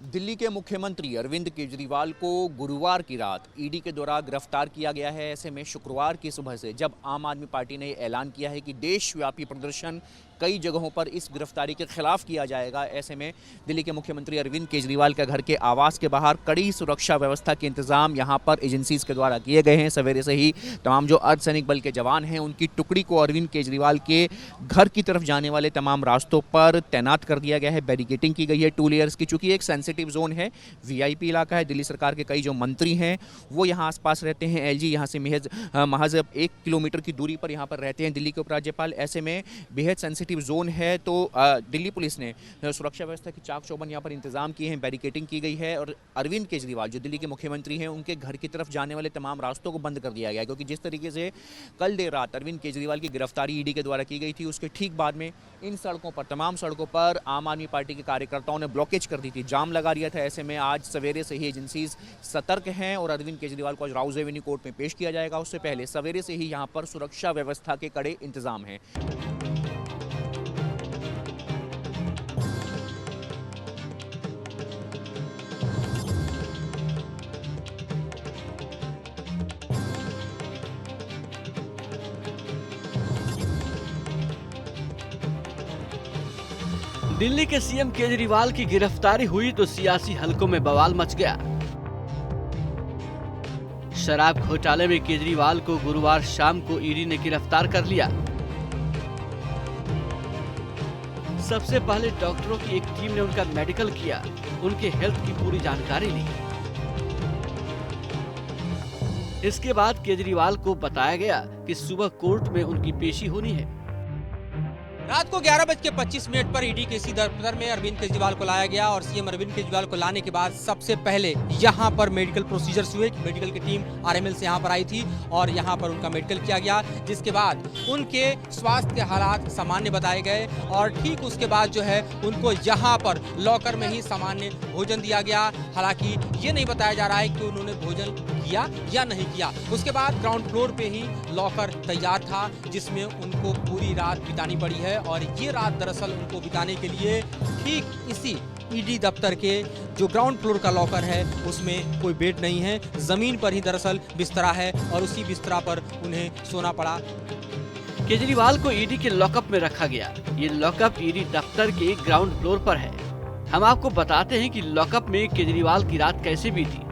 दिल्ली के मुख्यमंत्री अरविंद केजरीवाल को गुरुवार की रात ईडी के द्वारा गिरफ्तार किया गया है। ऐसे में शुक्रवार की सुबह से जब आम आदमी पार्टी ने ऐलान किया है कि देशव्यापी प्रदर्शन कई जगहों पर इस गिरफ्तारी के खिलाफ किया जाएगा, ऐसे में दिल्ली के मुख्यमंत्री अरविंद केजरीवाल के घर के आवास के बाहर कड़ी सुरक्षा व्यवस्था के इंतजाम यहां पर एजेंसीज के द्वारा किए गए हैं। सवेरे से ही तमाम जो अर्धसैनिक बल के जवान हैं उनकी टुकड़ी को अरविंद केजरीवाल के घर की तरफ जाने वाले तमाम रास्तों पर तैनात कर दिया गया है। बैरिकेटिंग की गई है 2 लेयर्स की। चूंकि एक सेंसिटिव जोन है, वीआईपी इलाका है, दिल्ली सरकार के कई जो मंत्री हैं वो यहाँ आसपास रहते हैं। एलजी यहाँ से महज 1 किलोमीटर की दूरी पर यहाँ पर रहते हैं दिल्ली के उपराज्यपाल। ऐसे में बेहद सेंसिटिव जोन है, तो दिल्ली पुलिस ने सुरक्षा व्यवस्था की चाक चौबंद यहाँ पर इंतजाम किए हैं, बैरिकेटिंग की गई है। और अरविंद केजरीवाल जो दिल्ली के मुख्यमंत्री हैं उनके घर की तरफ जाने वाले तमाम रास्तों को बंद कर दिया गया है, क्योंकि जिस तरीके से कल देर रात अरविंद केजरीवाल की गिरफ्तारी ईडी के द्वारा की गई थी, उसके ठीक बाद में इन सड़कों पर, तमाम सड़कों पर आम आदमी पार्टी के कार्यकर्ताओं ने ब्लॉकेज कर दी थी, जाम लगा दिया था। ऐसे में आज सवेरे से ही एजेंसीज सतर्क हैं और अरविंद केजरीवाल को आज राउज एवेन्यू कोर्ट में पेश किया जाएगा। उससे पहले सवेरे से ही यहाँ पर सुरक्षा व्यवस्था के कड़े इंतजाम हैं। दिल्ली के सीएम केजरीवाल की गिरफ्तारी हुई तो सियासी हलकों में बवाल मच गया। शराब घोटाले में केजरीवाल को गुरुवार शाम को ईडी ने गिरफ्तार कर लिया। सबसे पहले डॉक्टरों की एक टीम ने उनका मेडिकल किया, उनके हेल्थ की पूरी जानकारी ली। इसके बाद केजरीवाल को बताया गया कि सुबह कोर्ट में उनकी पेशी होनी है। रात को 11:25 पर ईडी के इसी दफ्तर में अरविंद केजरीवाल को लाया गया और सीएम अरविंद केजरीवाल को लाने के बाद सबसे पहले यहां पर मेडिकल प्रोसीजर्स हुए। मेडिकल की टीम आरएमएल से यहां पर आई थी और यहां पर उनका मेडिकल किया गया, जिसके बाद उनके स्वास्थ्य के हालात सामान्य बताए गए और ठीक उसके बाद जो है उनको यहां पर लॉकर में ही सामान्य भोजन दिया गया। हालांकि ये नहीं बताया जा रहा है कि उन्होंने भोजन किया या नहीं किया। उसके बाद ग्राउंड फ्लोर पे ही लॉकर तैयार था, जिसमें उनको पूरी रात बितानी पड़ी है और ये रात दरअसल उनको बिताने के लिए ठीक इसी ईडी दफ्तर के जो ग्राउंड फ्लोर का लॉकर है उसमें कोई बेड नहीं है, जमीन पर ही दरअसल बिस्तरा है और उसी बिस्तरा पर उन्हें सोना पड़ा। केजरीवाल को ईडी के लॉकअप में रखा गया। ये लॉकअप ईडी दफ्तर के ग्राउंड फ्लोर पर है। हम आपको बताते हैं कि लॉकअप में केजरीवाल की रात कैसे बीती।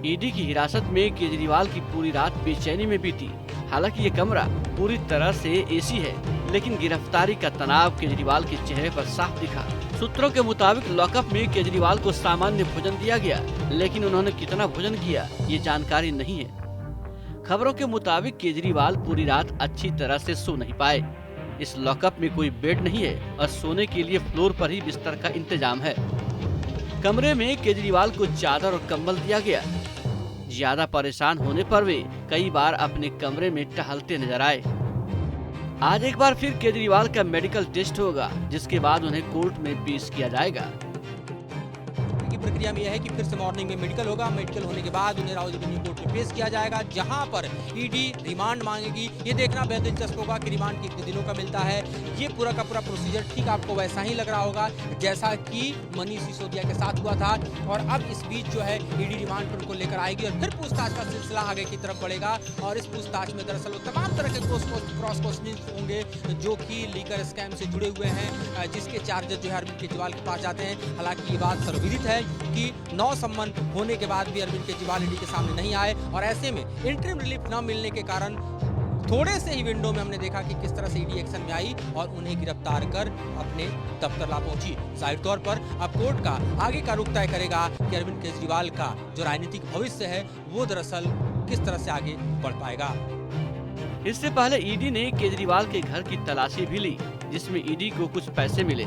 ईडी की हिरासत में केजरीवाल की पूरी रात बेचैनी में बीती। हालांकि ये कमरा पूरी तरह से एसी है, लेकिन गिरफ्तारी का तनाव केजरीवाल के चेहरे पर साफ दिखा। सूत्रों के मुताबिक लॉकअप में केजरीवाल को सामान्य भोजन दिया गया, लेकिन उन्होंने कितना भोजन किया ये जानकारी नहीं है। खबरों के मुताबिक केजरीवाल पूरी रात अच्छी तरह से सो नहीं पाए। इस लॉकअप में कोई बेड नहीं है और सोने के लिए फ्लोर पर ही बिस्तर का इंतजाम है। कमरे में केजरीवाल को चादर और कंबल दिया गया। ज्यादा परेशान होने पर वे कई बार अपने कमरे में टहलते नजर आए। आज एक बार फिर केजरीवाल का मेडिकल टेस्ट होगा, जिसके बाद उन्हें कोर्ट में पेश किया जाएगा। प्रक्रिया में यह है कि फिर से मॉर्निंग में मेडिकल होगा। मेडिकल होने के बाद उन्हें राउज एवेन्यू कोर्ट में पेश किया जाएगा, जहां पर ईडी रिमांड मांगेगी। ये देखना बेहद दिलचस्प होगा कि रिमांड कितने दिनों का मिलता है। ये पूरा का पूरा प्रोसीजर ठीक आपको वैसा ही लग रहा होगा जैसा कि मनीष सिसोदिया के साथ हुआ था। और अब इस बीच जो है ईडी रिमांड पर उनको लेकर आएगी और फिर पूछताछ का सिलसिला आगे की तरफ बढ़ेगा। और इस पूछताछ में दरअसल वो तमाम तरह के क्रॉस क्वेश्चनिंग होंगे जो कि लीकर स्कैम से जुड़े हुए हैं, जिसके चार्जेस जो है अरविंद केजरीवाल के पास जाते हैं। हालांकि ये बात सर्वविदित है कि 9 सम्मन होने के बाद भी अरविंद केजरीवाल ईडी के सामने नहीं आए और ऐसे में इंटरिम रिलीफ न मिलने के कारण थोड़े से ही विंडो में हमने देखा कि किस तरह से ईडी एक्शन में आई और उन्हें गिरफ्तार कर अपने दफ्तर ला पहुंची। जाहिर तौर पर अब कोर्ट का आगे का रुख तय करेगा कि अरविंद केजरीवाल का जो राजनीतिक भविष्य है वो दरअसल किस तरह से आगे बढ़ पाएगा। इससे पहले ईडी ने केजरीवाल के घर की तलाशी भी ली, जिसमें ईडी को कुछ पैसे मिले।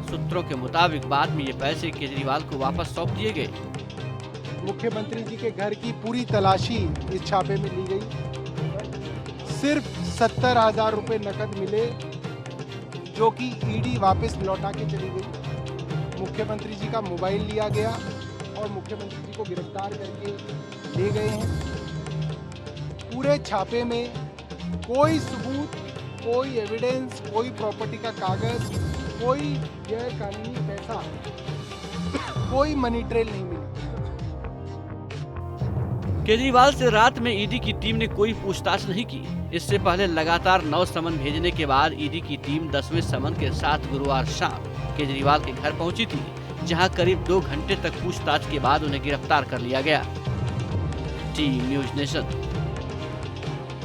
सूत्रों के मुताबिक बाद में ये पैसे केजरीवाल को वापस सौंप दिए गए। मुख्यमंत्री जी के घर की पूरी तलाशी इस छापे में ली गई। सिर्फ 70,000 रुपए नकद मिले, जो कि ईडी वापस लौटा के चली गई। मुख्यमंत्री जी का मोबाइल लिया गया और मुख्यमंत्री जी को गिरफ्तार करके ले गए हैं। पूरे छापे में कोई सबूत, कोई एविडेंस, कोई प्रॉपर्टी का कागज, कोई गैर कानूनी पैसा कोई मनी ट्रेल नहीं मिली। केजरीवाल से रात में ईडी की टीम ने कोई पूछताछ नहीं की। इससे पहले लगातार 9 समन भेजने के बाद ईडी की टीम 10वें समन के साथ गुरुवार शाम केजरीवाल के घर पहुंची थी, जहां करीब 2 घंटे तक पूछताछ के बाद उन्हें गिरफ्तार कर लिया गया। Team news nation.